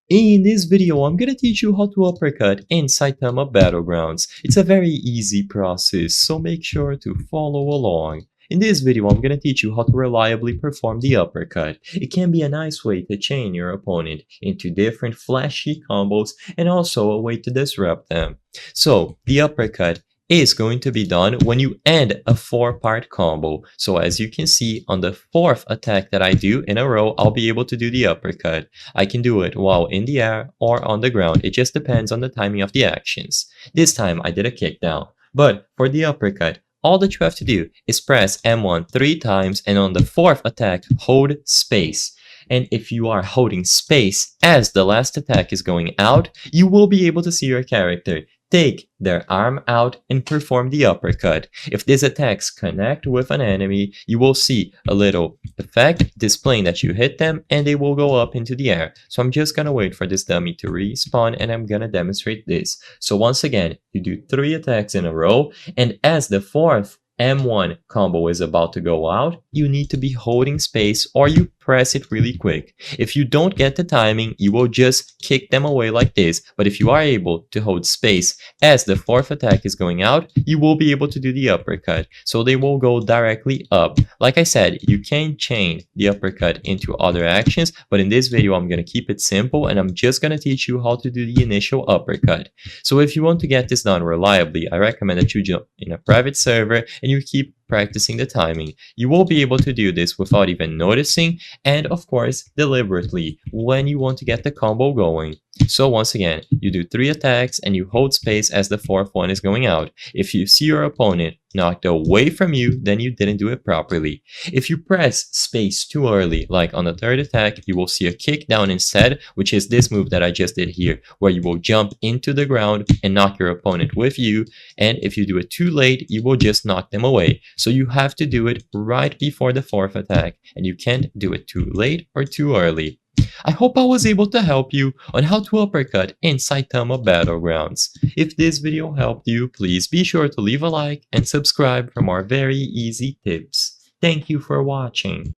In this video, I'm gonna teach you how to uppercut in Saitama Battlegrounds. It's a very easy process, so make sure to follow along. In this video, I'm gonna teach you how to reliably perform the uppercut. It can be a nice way to chain your opponent into different flashy combos and also a way to disrupt them. So, the uppercut is going to be done when you end a 4-part combo. So as you can see, on the 4th attack that I do in a row, I'll be able to do the uppercut. I can do it while in the air or on the ground. It just depends on the timing of the actions. This time I did a kickdown. But for the uppercut, all that you have to do is press M1 3 times and on the 4th attack, hold space. And if you are holding space as the last attack is going out, you will be able to see your character take their arm out and perform the uppercut. If these attacks connect with an enemy, you will see a little effect displaying that you hit them and they will go up into the air. So I'm just gonna wait for this dummy to respawn and I'm gonna demonstrate this. So once again, you do 3 attacks in a row, and as the 4th M1 combo is about to go out, you need to be holding space or you press it really quick. If you don't get the timing, you will just kick them away like this. But if you are able to hold space as the 4th attack is going out, you will be able to do the uppercut. So they will go directly up. Like I said, you can chain the uppercut into other actions, but in this video, I'm going to keep it simple and I'm just going to teach you how to do the initial uppercut. So if you want to get this done reliably, I recommend that you jump in a private server and you keep practicing the timing. You will be able to do this without even noticing and of course deliberately when you want to get the combo going. So once again, you do 3 attacks and you hold space as the 4th one is going out. If you see your opponent knocked away from you, then you didn't do it properly. If you press space too early, like on the 3rd attack, you will see a kick down instead, which is this move that I just did here, where you will jump into the ground and knock your opponent with you. And if you do it too late, you will just knock them away. So you have to do it right before the 4th attack, and you can't do it too late or too early. I hope I was able to help you on how to uppercut in Saitama Battlegrounds. If this video helped you, please be sure to leave a like and subscribe for more very easy tips. Thank you for watching.